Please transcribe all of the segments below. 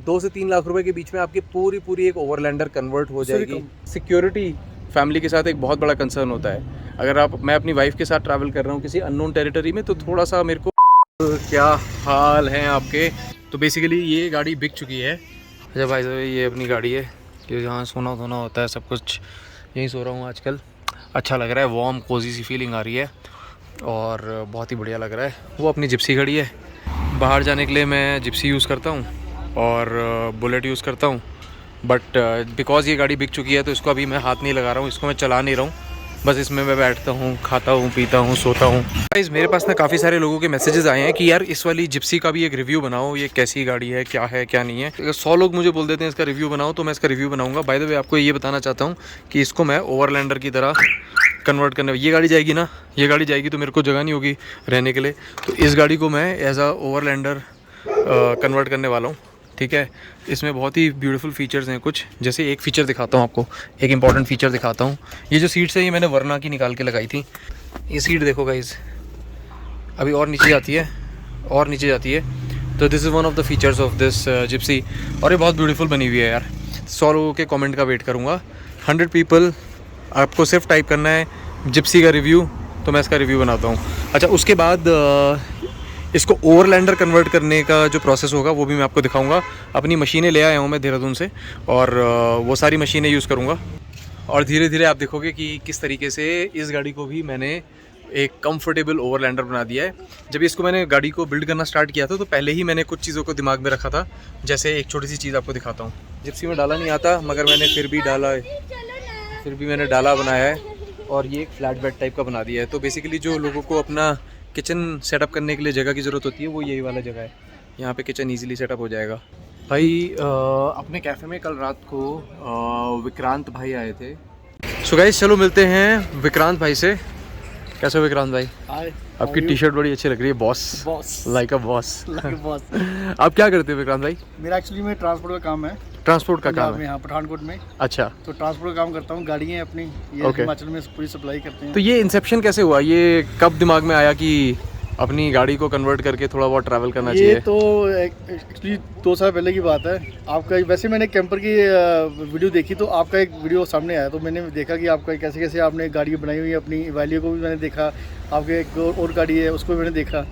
2 से 3 लाख रुपए के बीच में आपकी पूरी एक ओवरलैंडर कन्वर्ट हो जाएगी। सिक्योरिटी फैमिली के साथ एक बहुत बड़ा कंसर्न होता है। अगर मैं अपनी वाइफ के साथ ट्रैवल कर रहा हूँ किसी अननोन टेरिटरी में तो थोड़ा सा मेरे को क्या हाल हैं आपके। तो बेसिकली ये गाड़ी बिक चुकी है। अच्छा भाई साहब, ये अपनी गाड़ी है कि जहाँ सोना होता है, सब कुछ यहीं सो रहा हूँ आजकल। अच्छा लग रहा है, वार्म कोजी सी फीलिंग आ रही है और बहुत ही बढ़िया लग रहा है। वो अपनी जिप्सी गाड़ी है। बाहर जाने के लिए मैं जिप्सी यूज़ करता हूँ और बुलेट यूज़ करता हूँ, बट बिकॉज़ ये गाड़ी बिक चुकी है तो इसको अभी मैं हाथ नहीं लगा रहा हूँ, इसको मैं चला नहीं रहा हूँ। बस इसमें मैं बैठता हूँ, खाता हूँ, पीता हूँ, सोता हूँ। गाइस, मेरे पास ना काफ़ी सारे लोगों के मैसेजेस आए हैं कि यार इस वाली जिप्सी का भी एक रिव्यू बनाओ, ये कैसी गाड़ी है क्या नहीं है। अगर 100 लोग मुझे बोल देते हैं इसका रिव्यू बनाओ तो मैं इसका रिव्यू बनाऊंगा। बाय द वे, आपको ये बताना चाहता हूँ कि इसको मैं ओवरलैंडर की तरह कन्वर्ट करने, ये गाड़ी जाएगी ना, ये गाड़ी जाएगी तो मेरे को जगह नहीं होगी रहने के लिए, तो इस गाड़ी को मैं एज अ ओवरलैंडर कन्वर्ट करने वाला हूँ। ठीक है, इसमें बहुत ही ब्यूटीफुल फीचर्स हैं कुछ। जैसे एक फ़ीचर दिखाता हूँ आपको, एक इंपॉर्टेंट फ़ीचर दिखाता हूँ। ये जो सीट्स है ये मैंने वरना की निकाल के लगाई थी। ये सीट देखो गाइस, अभी और नीचे जाती है और नीचे जाती है। तो this is one of the features of this Gypsy. और ये बहुत ब्यूटीफुल बनी हुई है यार। 100 लोगों के कमेंट का वेट करूँगा। 100 पीपल, आपको सिर्फ टाइप करना है जिप्सी का रिव्यू, तो मैं इसका रिव्यू बनाता हूँ। अच्छा, उसके बाद इसको ओवरलैंडर कन्वर्ट करने का जो प्रोसेस होगा वो भी मैं आपको दिखाऊंगा। अपनी मशीनें ले आया हूँ मैं देहरादून से और वो सारी मशीनें यूज़ करूँगा और धीरे धीरे आप देखोगे कि किस तरीके से इस गाड़ी को भी मैंने एक कंफर्टेबल ओवरलैंडर बना दिया है। जब इसको मैंने गाड़ी को बिल्ड करना स्टार्ट किया था तो पहले ही मैंने कुछ चीज़ों को दिमाग में रखा था। जैसे एक छोटी सी चीज़ आपको दिखाता हूँ। जिप्सी में डाला नहीं आता मगर मैंने फिर भी मैंने डाला बनाया है और ये एक फ्लैट बेड टाइप का बना दिया है। तो बेसिकली जो लोगों को अपना किचन सेटअप करने के लिए जगह की ज़रूरत होती है वो यही वाला जगह है। यहाँ पे किचन इजीली सेटअप हो जाएगा। भाई अपने कैफ़े में कल रात को विक्रांत भाई आए थे। सो गाइस, चलो मिलते हैं विक्रांत भाई से। कैसे हो विक्रांत भाई? हाय, आपकी टी शर्ट बड़ी अच्छी लग रही है, बॉस लाइक अ बॉस। आप क्या करते हो विक्रांत भाई? मेरा एक्चुअली में ट्रांसपोर्ट का काम है। ट्रांसपोर्ट का काम है? यहाँ पठानकोट में। अच्छा, तो ट्रांसपोर्ट का काम करता हूँ, गाड़ी है अपनी, ये हिमाचल में पूरी सप्लाई करते हैं। तो ये इंसेप्शन कैसे हुआ? ये कब दिमाग में आया कि अपनी गाड़ी को कन्वर्ट करके थोड़ा बहुत ट्रैवल करना चाहिए? ये तो एक्चुअली 2 साल पहले की बात है। आपका वैसे मैंने कैंपर की वीडियो देखी तो आपका एक वीडियो सामने आया, तो मैंने देखा कि आपका कैसे कैसे आपने गाड़ी बनाई हुई है। अपनी वैल्यू को भी मैंने देखा, आपके एक और गाड़ी है उसको भी मैंने देखा,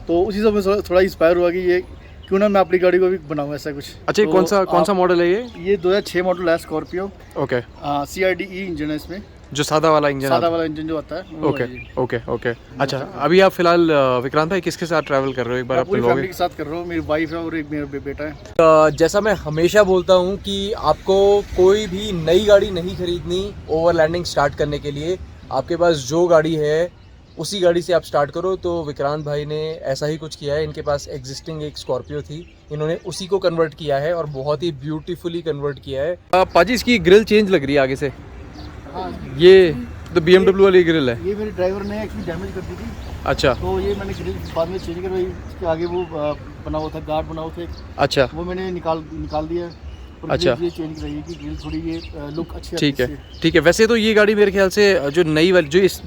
तो उसी से मैं थोड़ा इंस्पायर हुआ कि ये क्यों ना मैं अपनी गाड़ी को भी बनाऊँ ऐसा कुछ। अच्छा, तो कौन सा मॉडल है ये? ये 2006 मॉडल है, स्कॉर्पियो। ओके। CRDE इंजन है इसमें, जो सादा वाला इंजन जो आता है वो है ये। ओके। अच्छा, अभी आप फिलहाल विक्रांत भाई किसके साथ ट्रैवल कर रहे हो? एक बार आप पूरी फैमिली के साथ कर रहा हूँ। मेरी वाइफ है और एक मेरा बेटा है। जैसा मैं हमेशा बोलता हूँ कि आपको कोई भी नई गाड़ी नहीं खरीदनी ओवरलैंडिंग स्टार्ट करने के लिए। आपके पास जो गाड़ी है उसी गाड़ी से आप स्टार्ट करो। तो विक्रांत भाई ने ऐसा ही कुछ किया है। इनके पास एग्जिस्टिंग एक स्कॉर्पियो थी, इन्होंने उसी को कन्वर्ट किया है और बहुत ही ब्यूटीफुली कन्वर्ट किया है। पाजी, इसकी ग्रिल चेंज लग रही है आगे से। हाँ, ये तो BMW वाली ग्रिल है। ये मेरे ड्राइवर ने एक्चुअली डैमेज कर दी थी। अच्छा, तो ये मैंने ग्रिल बाद में चेंज करवाई। इसके आगे वो बना हुआ था, गार्ड बना हुआ था, अच्छा, वो मैंने निकाल दिया। अच्छा, ये चेंज कराई कि ग्रिल थोड़ी ये लुक अच्छी ठीक है। वैसे तो ये गाड़ी मेरे ख्याल से जो नई वाली, जो इस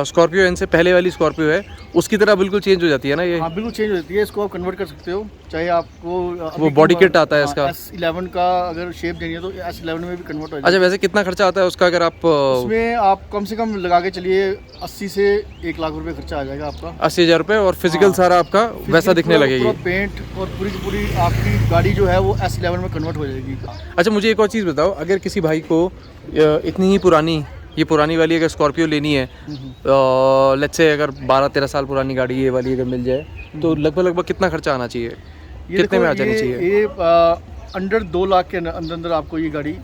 स्कॉर्पियो इनसे पहले वाली स्कॉर्पियो है उसकी तरह बिल्कुल चेंज हो जाती है ना ये? हाँ, बिल्कुल चेंज हो जाती है। इसको आप कन्वर्ट कर सकते हो, चाहे आपको वो बॉडी किट आता है इसका। S11 का अगर शेप देनी है तो S11 में भी कन्वर्ट हो जाएगा। अच्छा, वैसे कितना खर्चा आता है उसका? अगर आप उसमें आप कम से कम लगा के चलिए 80 से 1 लाख रुपए खर्चा आ जाएगा आपका। 80,000 रुपये और फिजिकल सारा आपका वैसा दिखने लगेगी। पूरा पेंट और पूरी आपकी गाड़ी जो है वो S11 में कन्वर्ट हो जाएगी। अच्छा, मुझे एक और चीज़ बताओ, अगर किसी भाई को इतनी ही पुरानी वाली अगर स्कॉर्पियो लेनी है, लेट्स से अगर 12-13 साल पुरानी गाड़ी ये वाली अगर मिल जाए तो लगभग कितना खर्चा आना चाहिए? कितने में आ जानी चाहिए? ये अंडर 2 लाख के अंदर आपको ये गाड़ी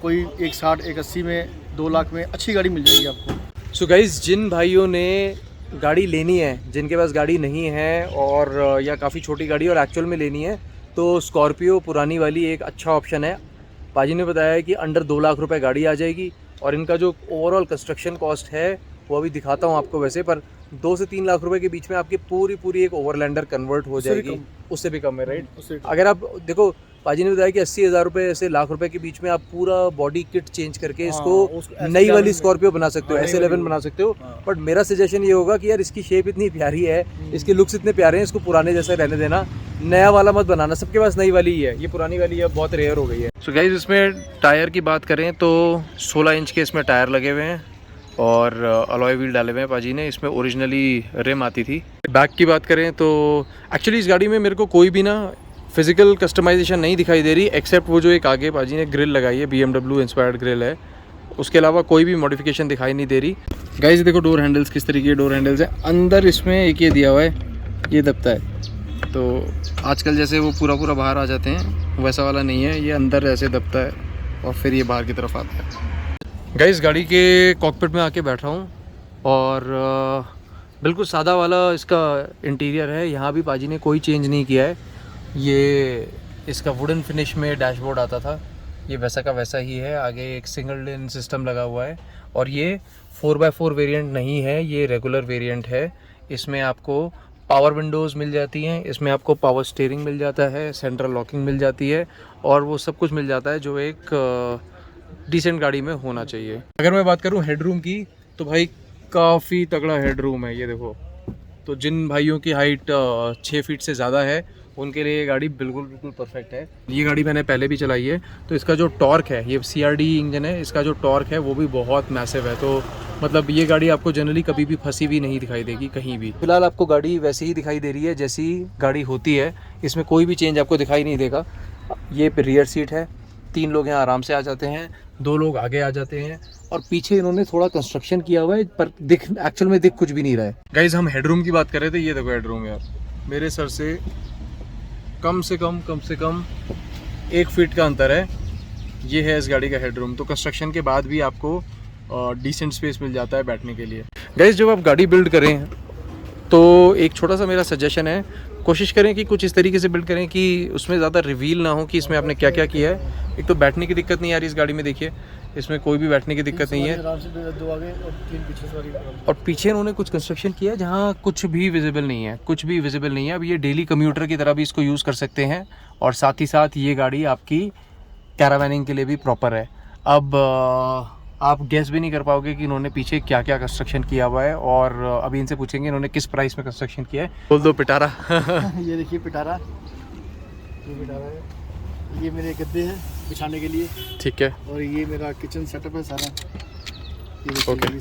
कोई 160 180 में 2 लाख में अच्छी गाड़ी मिल जाएगी आपको। सो गाइस, जिन भाइयों ने गाड़ी लेनी है, जिनके पास गाड़ी नहीं है और या काफ़ी छोटी गाड़ी और एक्चुअल में लेनी है, तो स्कॉर्पियो पुरानी वाली एक अच्छा ऑप्शन है। पाजी ने बताया है कि अंडर 2 लाख रुपए गाड़ी आ जाएगी और इनका जो ओवरऑल कंस्ट्रक्शन कॉस्ट है वो अभी दिखाता हूँ आपको। वैसे पर 2 से 3 लाख रुपए के बीच में आपकी पूरी एक ओवरलैंडर कन्वर्ट हो जाएगी। उससे भी कम है, राइट? अगर आप देखो पाजी ने बताया कि 80,000 रुपये से लाख रुपए के बीच में आप पूरा बॉडी किट चेंज करके हाँ, इसको उसको नई S11 वाली स्कॉर्पियो बना सकते हो, हाँ, नई S11 वाली। बना सकते हो। हाँ। बट मेरा सजेशन ये होगा कि यार इसकी शेप इतनी प्यारी है, इसके लुक्स इतने प्यारे हैं, इसको पुराने जैसा रहने देना, नया वाला मत बनाना। सबके पास नई वाली ही है, ये पुरानी वाली है बहुत रेयर हो गई है। सो गाइस, इसमें टायर की बात करें तो 16 इंच के इसमें टायर लगे हुए हैं और अलॉय व्हील डाले हुए हैं पाजी ने। इसमें ओरिजिनली रिम आती थी। बैक की बात करें तो एक्चुअली इस गाड़ी में मेरे को कोई भी ना फिजिकल कस्टमाइजेशन नहीं दिखाई दे रही, एक्सेप्ट वो जो एक आगे पाजी ने ग्रिल लगाई है, BMW इंस्पायर्ड ग्रिल है, उसके अलावा कोई भी मॉडिफिकेशन दिखाई नहीं दे रही। गाइस देखो डोर हैंडल्स किस तरीके के डोर हैंडल्स हैं। अंदर इसमें एक ये दिया हुआ है, ये दबता है, तो आजकल जैसे वो पूरा बाहर आ जाते हैं वैसा वाला नहीं है, ये अंदर ऐसे दबता है और फिर ये बाहर की तरफ आता है। गाइस गाड़ी के कॉकपिट में आके बैठा हूँ और बिल्कुल सादा वाला इसका इंटीरियर है। यहाँ भी पाजी ने कोई चेंज नहीं किया है। ये इसका वुडन फिनिश में डैशबोर्ड आता था, ये वैसा का वैसा ही है। आगे एक सिंगल लेन सिस्टम लगा हुआ है और ये 4x4 वेरिएंट नहीं है, ये रेगुलर वेरिएंट है। इसमें आपको पावर विंडोज़ मिल जाती हैं, इसमें आपको पावर स्टीयरिंग मिल जाता है, सेंट्रल लॉकिंग मिल जाती है और वो सब कुछ मिल जाता है जो एक डिसेंट गाड़ी में होना चाहिए। अगर मैं बात करूं हेडरूम की तो भाई काफ़ी तगड़ा हेडरूम है, ये देखो। तो जिन भाइयों की हाइट 6 फीट से ज़्यादा है उनके लिए ये गाड़ी बिल्कुल परफेक्ट है। ये गाड़ी मैंने पहले भी चलाई है, तो इसका जो टॉर्क है, ये CRD इंजन है, इसका जो टॉर्क है वो भी बहुत मैसिव है। तो मतलब ये गाड़ी आपको जनरली कभी भी फंसी भी नहीं दिखाई देगी कहीं भी। फिलहाल आपको गाड़ी वैसे ही दिखाई दे रही है जैसी गाड़ी होती है, इसमें कोई भी चेंज आपको दिखाई नहीं देगा। ये रियर सीट है, 3 लोग यहाँ आराम से आ जाते हैं, 2 लोग आगे आ जाते हैं और पीछे इन्होंने थोड़ा कंस्ट्रक्शन किया हुआ है पर एक्चुअल में दिख कुछ भी नहीं रहा है। गाइज हम हेडरूम की बात कर रहे थे, ये देखो हेडरूम यार, मेरे सर से कम से कम 1 फीट का अंतर है। ये है इस गाड़ी का हेडरूम। तो कंस्ट्रक्शन के बाद भी आपको डिसेंट स्पेस मिल जाता है बैठने के लिए। गाइज जब आप गाड़ी बिल्ड करें तो एक छोटा सा मेरा सजेशन है, कोशिश करें कि कुछ इस तरीके से बिल्ड करें कि उसमें ज़्यादा रिवील ना हो कि इसमें आपने क्या क्या किया है। एक तो बैठने की दिक्कत नहीं आ रही इस गाड़ी में, देखिए इसमें कोई भी बैठने की दिक्कत नहीं है। आराम से 2 आगे और 3 पीछे सवारी। और पीछे इन्होंने कुछ कंस्ट्रक्शन किया है जहाँ कुछ भी विजिबल नहीं है, कुछ भी विजिबल नहीं है। अब ये डेली कम्यूटर की तरह भी इसको यूज़ कर सकते हैं और साथ ही साथ ये गाड़ी आपकी कैरावैनिंग के लिए भी प्रॉपर है। अब आप गेस भी नहीं कर पाओगे कि इन्होंने पीछे क्या क्या कंस्ट्रक्शन किया हुआ है और अभी इनसे पूछेंगे इन्होंने किस प्राइस में कंस्ट्रक्शन किया है। बोल दो पिटारा। ये देखिए पिटारा, ये पिटारा है, ये मेरे गद्दे हैं बिछाने के लिए, ठीक है। और ये मेरा किचन सेटअप है सारा। ये देखिए Okay.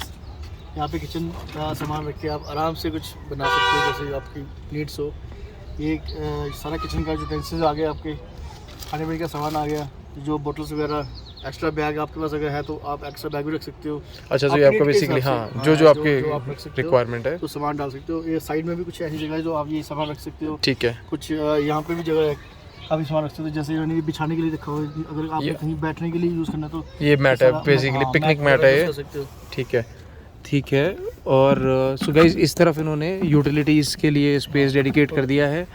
यहाँ पे किचन का सामान रख के आप आराम से कुछ बना सकते हो जैसे आपकी नीड्स हो। ये सारा किचन का यूटेंसिल्स आ गया, आपके खाने पीने का सामान आ गया, जो बोटल्स वगैरह, एक्स्ट्रा बैग आपके पास अगर है तो आप एक्स्ट्रा बैग भी रख सकते हो। अच्छा, तो ये आपका बेसिकली हाँ जो जो आपके आप रख सकते हो, रिक्वायरमेंट है तो सामान डाल सकते हो। ये साइड में भी कुछ ऐसी जगह है जो आप ये सामान रख सकते हो। ठीक है। कुछ यहाँ पे भी जगह है, काफ़ी सामान रख सकते हो। जैसे मैंने बिछाने के लिए रखा हुआ है, अगर आपने कहीं बैठने के लिए यूज़ करना तो ये मैट है सारा- बेसिकली, हाँ, पिकनिक मैट मैट है यूज़ ये। कर सकते हो। ठीक है, ठीक है। और सो गाइस इस तरफ इन्होंने यूटिलिटीज़ के लिए स्पेस डेडिकेट कर दिया है।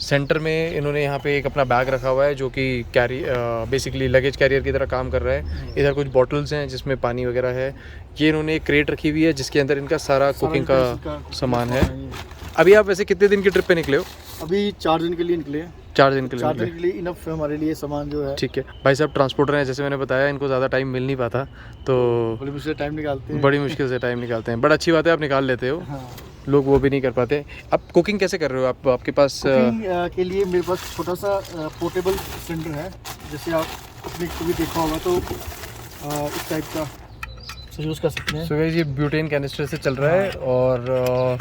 सेंटर में इन्होंने यहाँ पे एक अपना बैग रखा हुआ है जो कि कैरी बेसिकली लगेज कैरियर की तरह काम कर रहा है। इधर कुछ बॉटल्स हैं जिसमें पानी वगैरह है। ये इन्होंने एक क्रेट रखी हुई है जिसके अंदर इनका सारा कुकिंग का सामान है। अभी आप वैसे कितने दिन की ट्रिप पे निकले हो? अभी 4 दिन के लिए निकले हैं। 4 दिन के लिए 4 निकले। दिन के लिए इनफ है हमारे लिए सामान जो है। ठीक है। भाई साहब ट्रांसपोर्टर हैं, जैसे मैंने बताया इनको ज़्यादा टाइम मिल नहीं पाता, तो बड़ी मुश्किल टाइम निकालते हैं। बड़ी मुश्किल से टाइम निकालते हैं। बट अच्छी बात है आप निकाल लेते हो, हाँ। लोग वो भी नहीं कर पाते। आप कुकिंग कैसे कर रहे हो? आप आपके पास कुकिंग के लिए मेरे पास छोटा सा पोर्टेबल सिलेंडर है, जैसे आप अपने कभी देखा होगा तो इस टाइप का यूज़ कर सकते हैं। सो गाइस ये ब्यूटेन कैनिस्टर से चल रहा है और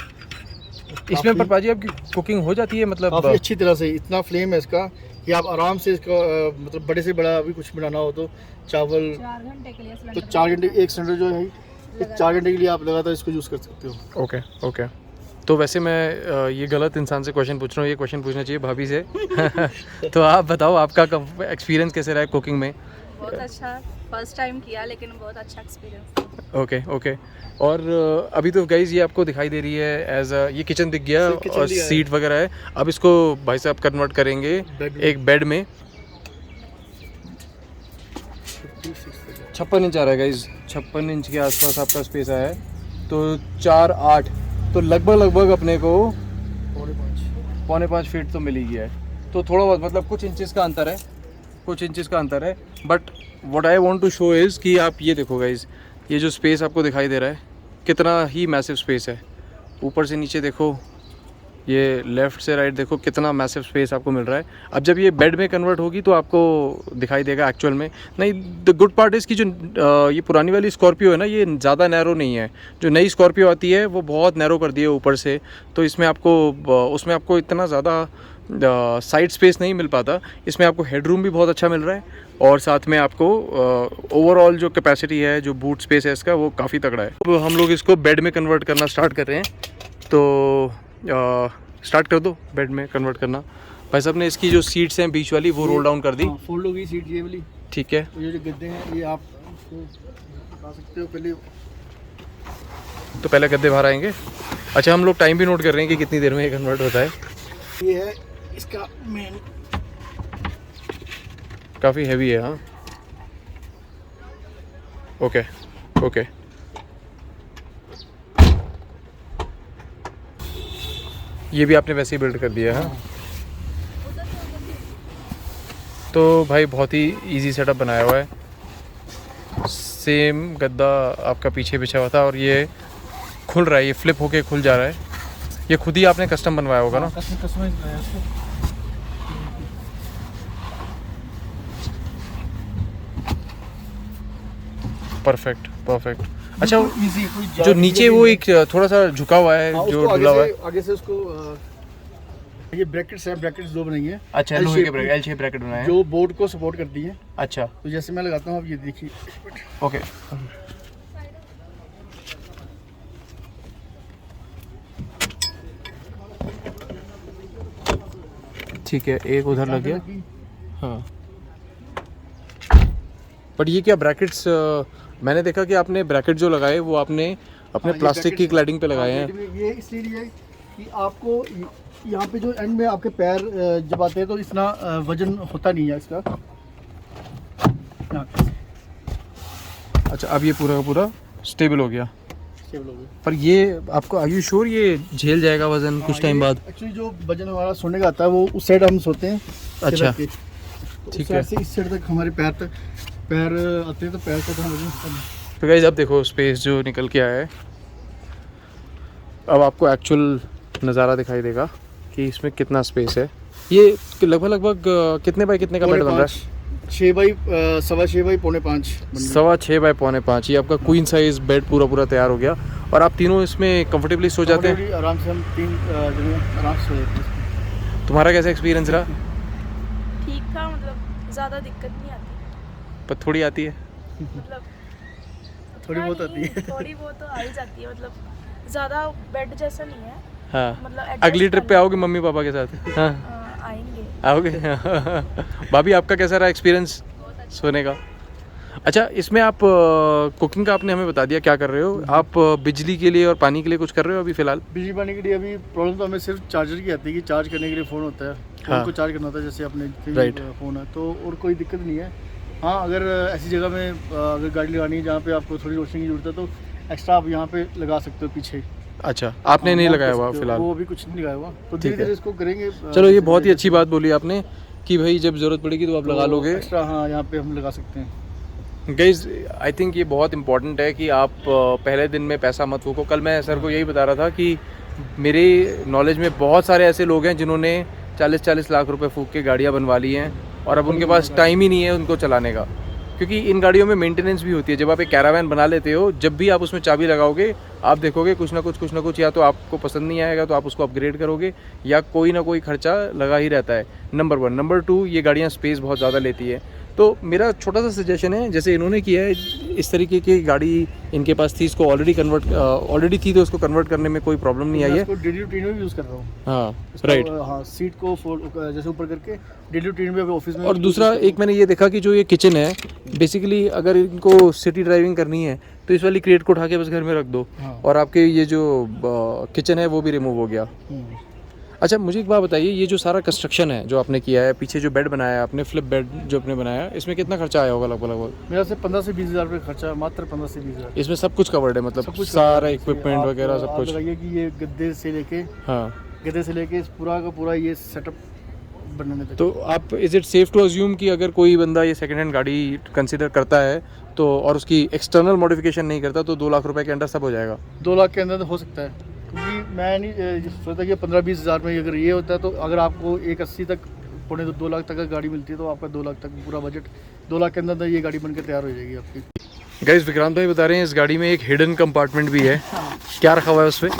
इसमें पर पाजी आपकी कुकिंग हो जाती है मतलब काफ़ी अच्छी तरह से। इतना फ्लेम है इसका कि आप आराम से इसका मतलब बड़े से बड़ा अभी कुछ बनाना हो तो चावल 4 घंटे के लिए तो 4 घंटे एक सिलेंडर जो है 4 घंटे के लिए आप लगातार इसको यूज़ कर सकते हो। Okay okay. तो वैसे मैं ये गलत इंसान से क्वेश्चन पूछ रहा हूँ, ये क्वेश्चन पूछना चाहिए भाभी से। तो आप बताओ आपका एक्सपीरियंस कैसे रहा है कुकिंग में? बहुत अच्छा, फर्स्ट टाइम किया लेकिन बहुत अच्छा एक्सपीरियंस। Okay okay. और अभी तो गाइज ये आपको दिखाई दे रही है एज ये किचन दिख गया किचन और दिया है। सीट वगैरह है। अब इसको भाई साहब कन्वर्ट करेंगे बेड में। एक बेड में। 56 इंच आ रहा है गाइज, 56 इंच के आसपास आपका स्पेस आया है। तो 4-8 तो लगभग अपने को 5.5 पौने 5 फीट तो मिल ही गया है। तो थोड़ा बहुत मतलब कुछ इंचेस का अंतर है, कुछ इंचेस का अंतर है, but what I want to show is कि आप ये देखो गाइस, ये जो स्पेस आपको दिखाई दे रहा है कितना ही मैसिव स्पेस है। ऊपर से नीचे देखो, ये लेफ़्ट से राइट देखो कितना मैसिव स्पेस आपको मिल रहा है। अब जब ये बेड में कन्वर्ट होगी तो आपको दिखाई देगा एक्चुअल में। नहीं, द गुड पार्ट इज़ कि जो ये पुरानी वाली स्कॉर्पियो है ना, ये ज़्यादा नैरो नहीं है। जो नई स्कॉर्पियो आती है वो बहुत नैरो कर दी है ऊपर से, तो इसमें आपको उसमें आपको इतना ज़्यादा साइड स्पेस नहीं मिल पाता। इसमें आपको हेडरूम भी बहुत अच्छा मिल रहा है, और साथ में आपको ओवरऑल जो कैपेसिटी है, जो बूट स्पेस है इसका, वो काफ़ी तगड़ा है। तो हम लोग इसको बेड में कन्वर्ट करना स्टार्ट कर रहे हैं, तो स्टार्ट कर दो बेड में कन्वर्ट करना। भाई साहब ने इसकी जो सीट्स हैं बीच वाली वो रोल डाउन कर दी। फोल्ड होगी सीट ये वाली, ठीक है। तो ये जो गद्दे हैं ये आप इसको उठा सकते हो पहले। तो पहले गद्दे बाहर आएंगे। अच्छा, हम लोग टाइम भी नोट कर रहे हैं कि कितनी देर में ये कन्वर्ट होता है। ये है इसका मेन, काफ़ी हैवी है। हाँ, ओके ओके। ये भी आपने वैसे ही बिल्ड कर दिया है। हाँ, तो भाई बहुत ही इजी सेटअप बनाया हुआ है। सेम गद्दा आपका पीछे बिछा हुआ था और ये खुल रहा है, ये फ्लिप होके खुल जा रहा है। ये खुद ही आपने कस्टम बनवाया होगा ना? कस्टमाइज बनाया इसको। Perfect perfect. अच्छा, इजी, कोई जो नीचे वो एक थोड़ा सा झुका हुआ है, जो डुला हुआ है, आगे से उसको ये ब्रैकेट्स है, ब्रैकेट्स दो बनाई है। अच्छा, लोहे के ब्रैकेट, एल शेप ब्रैकेट बनाए हैं जो बोर्ड को सपोर्ट करती है। अच्छा, तो जैसे मैं लगाता हूँ, आप ये देखिए। ओके। ठीक है, एक उधर लग गया। हाँ, बट ये क्या ब्रैकेट्स, मैंने देखा कि आपने ब्रैकेट जो लगाए वो आपने अपने प्लास्टिक की क्लैडिंग पे लगाए हैं। ये इसलिए है कि आपको यहाँ पे जो एंड में आपके पैर जब आते हैं तो इतना वजन होता नहीं है इसका। अच्छा, अब ये पूरा का पूरा स्टेबल हो गया। स्टेबल हो गया। पर ये आपको, आर यू श्योर ये झेल जाएगा वजन कुछ टाइम बाद? एक्चुअली जो वजन हमारा सोने का आता है वो उस साइड हम सोते हैं। अच्छा, ठीक है। इस साइड तक हमारे पैर आते हैं, तो पैर तक हम वजन होता नहीं। तो गाइस अब देखो स्पेस जो निकल के आया है। अब आपको एक्चुअल नज़ारा दिखाई देगा कि इसमें कितना स्पेस है। ये लगभग कितने बाय कितने का बेड बन रहा है? 6 बाई 6.25 बाई 4.5। 6.25 बाय 4.5। ये आपका क्वीन साइज बेड पूरा तैयार हो गया, और आप तीनों इसमें कंफर्टेबली सो जाते हैं आराम से। हम 3 जगह आराम से सो जाते हैं। तुम्हारा कैसा एक्सपीरियंस रहा? ठीक था, मतलब ज़्यादा दिक्कत नहीं आती, पर थोड़ी आती है, मतलब थोड़ी बहुत आती है। थोड़ी बहुत तो आ ही जाती है, मतलब ज़्यादा बेड जैसा नहीं है। हाँ। मतलब अगली ट्रिप पे आओगे मम्मी पापा के साथ? हाँ, आएंगे। आओगे? भाभी आपका कैसा रहा एक्सपीरियंस सोने का? अच्छा, इसमें आप कुकिंग का आपने हमें बता दिया क्या कर रहे हो आप। बिजली के लिए और पानी के लिए कुछ कर रहे हो अभी फ़िलहाल? बिजली पानी के लिए अभी प्रॉब्लम तो हमें सिर्फ चार्जर की आती है कि चार्ज करने के लिए फ़ोन होता है। फ़ोन हाँ। को चार्ज करना होता है, जैसे अपने राइट। फ़ोन है तो, और कोई दिक्कत नहीं है। हाँ, अगर ऐसी जगह में अगर गाड़ी लगानी है जहाँ पे आपको थोड़ी रोशनी की ज़रूरत है तो एक्स्ट्रा आप यहाँ पे लगा सकते हो पीछे। अच्छा, आपने नहीं लगाया हुआ फिलहाल? वो अभी कुछ नहीं लगाया हुआ, तो धीरे धीरे इसको करेंगे। चलो, ये बहुत ही अच्छी बात बोली आपने कि भाई जब ज़रूरत पड़ेगी तो आप लगा लोगे एक्स्ट्रा। हाँ, यहाँ पे हम लगा सकते हैं। गाइज, आई थिंक ये बहुत इंपॉर्टेंट है कि आप पहले दिन में पैसा मत फूको। कल मैं सर को यही बता रहा था कि मेरे नॉलेज में बहुत सारे ऐसे लोग हैं जिन्होंने 40-40 लाख रुपए फूक के गाड़ियाँ बनवा ली हैं, और अब उनके पास टाइम ही नहीं है उनको चलाने का, क्योंकि इन गाड़ियों में मेंटेनेंस भी होती है। जब आप एक कैरावैन बना लेते हो, जब भी आप उसमें चाबी लगाओगे आप देखोगे कुछ ना कुछ या तो आपको पसंद नहीं आएगा तो आप उसको अपग्रेड करोगे, या कोई ना कोई खर्चा लगा ही रहता है। नंबर 1। नंबर 2, ये गाड़ियाँ स्पेस बहुत ज़्यादा लेती है। तो मेरा छोटा सा सजेशन है, जैसे इन्होंने किया है, इस तरीके की गाड़ी इनके पास थी, इसको ऑलरेडी थी तो उसको कन्वर्ट करने में कोई प्रॉब्लम नहीं आई है। इसको डेली रूटीन में यूज़ कर रहा हूँ। हाँ, राइट। हाँ, सीट को जैसे ऊपर करके डेली रूटीन में ऑफिस में। और दूसरा एक मैंने ये देखा कि जो ये किचन है, बेसिकली अगर इनको सिटी ड्राइविंग करनी है तो इस वाली क्रेट को उठा के बस घर में रख दो। हाँ। और आपके ये जो किचन है वो भी रिमूव हो गया। अच्छा, मुझे एक बात बताइए, ये जो सारा कंस्ट्रक्शन है जो आपने किया है, पीछे जो बेड बनाया है आपने, फ्लिप बेड जो आपने बनाया, इसमें कितना खर्चा आया होगा लगभग? मेरा से 15 से 20 हज़ार रुपये खर्चा, मात्र 15 से 20 हज़ार। इसमें सब कुछ कवर्ड है, मतलब सारा इक्विपमेंट वगैरह सब कुछ? बताइए कि ये गद्दे से लेके, हाँ, गद्दे से लेके पूरा का पूरा ये सेटअप बनाने तक। तो आप is it safe to assume कि अगर कोई बंदा ये सेकंड हैंड गाड़ी कंसिडर करता है तो और उसकी एक्सटर्नल मॉडिफिकेशन नहीं करता तो 2 लाख रुपए के अंदर सब हो जाएगा? 2 लाख के अंदर तो हो सकता है, क्योंकि मैं नहीं सोचता कि 15-20 हज़ार में अगर ये होता है तो अगर आपको 180 तक पौने 2 लाख तक का गाड़ी मिलती है तो आपका 2 लाख तक पूरा बजट 2 लाख के अंदर तो ये गाड़ी बन के तैयार हो जाएगी आपकी। गाइस विक्रांत भाई बता रहे हैं इस गाड़ी में एक हिडन कंपार्टमेंट भी है। क्या रखा हुआ है उसमें?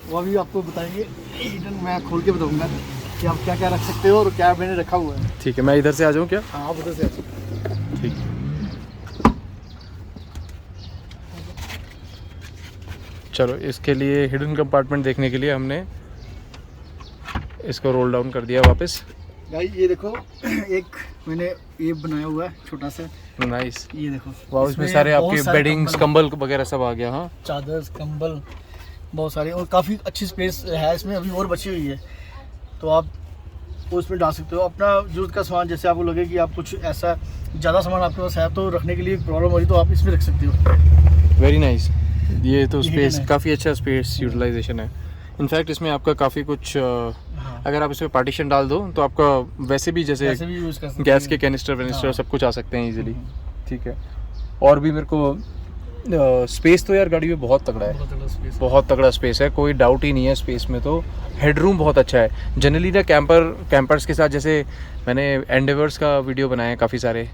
वो अभी आपको बताएंगे, हिडन मैं खोल के बताऊँगा कि आप क्या क्या रख सकते हो और क्या मैंने रखा हुआ है। ठीक है, मैं इधर से आ जाऊँ क्या? हाँ, आप उधर से आ जाओ। ठीक है, चलो इसके लिए हिडन कंपार्टमेंट देखने के लिए हमने इसको रोल डाउन कर दिया वापस। गाइस ये देखो एक मैंने ये बनाया हुआ है छोटा सा, नाइस। ये देखो वाह, इसमें सारे बहुत आपके सारे बेडिंग्स कंबल वगैरह सब आ गया। हाँ, चादर कंबल बहुत सारे, और काफ़ी अच्छी स्पेस है इसमें, अभी और बची हुई है तो आप उसमें डाल सकते हो अपना जरूरत का सामान। जैसे आपको लगे कि आप कुछ ऐसा ज़्यादा सामान आपके पास है तो रखने के लिए प्रॉब्लम हो रही तो आप इसमें रख सकते हो। Very nice. ये तो ये स्पेस है। काफ़ी अच्छा स्पेस यूटिलाइजेशन है। इनफैक्ट इसमें आपका काफ़ी कुछ हाँ, अगर आप इसमें पार्टीशन डाल दो तो आपका वैसे भी जैसे ऐसे भी यूज़ कर सकते गैस हैं। के कैनिस्टर वेनिस्टर हाँ। सब कुछ आ सकते हैं इजीली। ठीक है, और भी मेरे को स्पेस तो यार गाड़ी में बहुत तगड़ा है, बहुत ज़्यादा स्पेस है। बहुत तगड़ा स्पेस है, कोई डाउट ही नहीं है स्पेस में। तो हेडरूम बहुत अच्छा है। जनरली ना कैंपर्स के साथ, जैसे मैंने एंडेवर्स का वीडियो बनाया है काफ़ी सारे,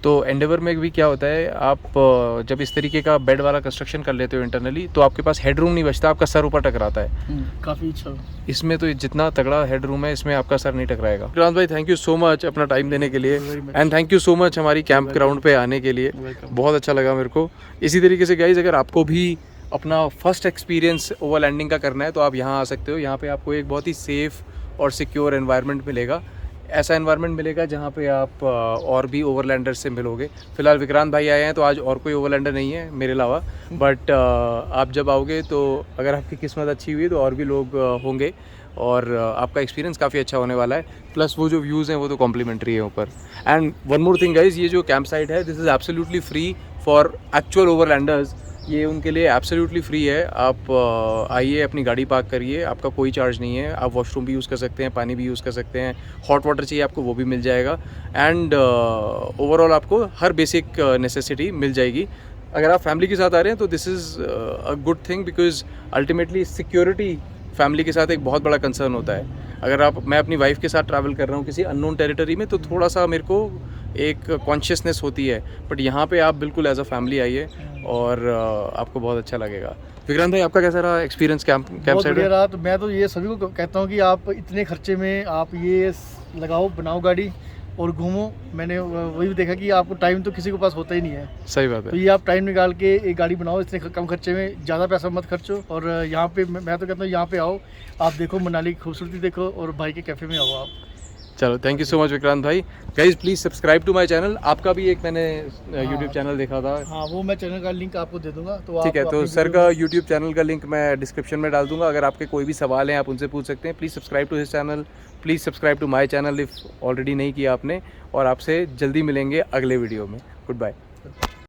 तो एंडेवर में भी क्या होता है, आप जब इस तरीके का बेड वाला कंस्ट्रक्शन कर लेते हो इंटरनली तो आपके पास हेडरूम नहीं बचता, आपका सर ऊपर टकराता है। काफ़ी अच्छा। इसमें तो जितना तगड़ा हेडरूम है इसमें आपका सर नहीं टकराएगा। विक्रांत भाई थैंक यू सो मच अपना टाइम देने के लिए, Very much. And thank you so much हमारी कैंप ग्राउंड पे आने के लिए। Welcome. बहुत अच्छा लगा मेरे को। इसी तरीके से गाइज अगर आपको भी अपना फर्स्ट एक्सपीरियंस ओवरलैंडिंग का करना है तो आप यहाँ आ सकते हो। यहाँ पे आपको एक बहुत ही सेफ़ और सिक्योर एनवायरनमेंट मिलेगा। ऐसा एनवायरनमेंट मिलेगा जहाँ पे आप और भी ओवरलैंडर से मिलोगे। फिलहाल विक्रांत भाई आए हैं तो आज और कोई ओवरलैंडर नहीं है मेरे अलावा, बट आप जब आओगे तो अगर आपकी किस्मत अच्छी हुई तो और भी लोग होंगे और आपका एक्सपीरियंस काफ़ी अच्छा होने वाला है। प्लस वो जो व्यूज़ हैं वो तो कॉम्प्लीमेंट्री है ऊपर। And one more thing guys, ये जो कैंप साइट है this is absolutely free for actual overlanders. ये उनके लिए एब्सोल्युटली फ्री है। आप आइए, अपनी गाड़ी पार्क करिए, आपका कोई चार्ज नहीं है। आप वॉशरूम भी यूज़ कर सकते हैं, पानी भी यूज़ कर सकते हैं, हॉट वाटर चाहिए आपको वो भी मिल जाएगा। एंड ओवरऑल आपको हर बेसिक नेसेसिटी मिल जाएगी। अगर आप फैमिली के साथ आ रहे हैं तो this is a good thing, because ultimately security family के साथ एक बहुत बड़ा कंसर्न होता है। अगर मैं अपनी वाइफ के साथ ट्रैवल कर रहा हूँ किसी अननोन टेरिटरी में तो थोड़ा सा मेरे को एक कॉन्शियसनेस होती है, बट यहाँ पे आप बिल्कुल एज अ फैमिली आइए और आपको बहुत अच्छा लगेगा। विक्रांत भाई आपका कैसा रहा एक्सपीरियंस कैंप बहुत साइड बढ़िया में? रहा। तो मैं तो ये सभी को कहता हूँ कि आप इतने खर्चे में आप ये लगाओ, बनाओ गाड़ी और घूमो। मैंने वही देखा कि आपको टाइम तो किसी के पास होता ही नहीं है, सही बात तो है। ये आप टाइम निकाल के एक गाड़ी बनाओ इतने कम खर्चे में, ज़्यादा पैसा मत खर्चो। और यहाँ पे मैं तो कहता हूँ यहाँ पे आओ, आप देखो मनाली की खूबसूरती देखो और भाई के कैफ़े में आओ आप। चलो thank you so much Vikrant भाई। Guys please subscribe to my channel. आपका भी एक मैंने यूट्यूब चैनल देखा था। हाँ, वो मैं चैनल का लिंक आपको दे दूंगा। तो ठीक है, आप तो अपनी सर वीडियो का यूट्यूब चैनल का लिंक मैं डिस्क्रिप्शन में डाल दूंगा। अगर आपके कोई भी सवाल हैं आप उनसे पूछ सकते हैं। Please subscribe to his channel, please subscribe to my channel if already नहीं किया आपने। और आपसे जल्दी मिलेंगे अगले वीडियो में। Good bye.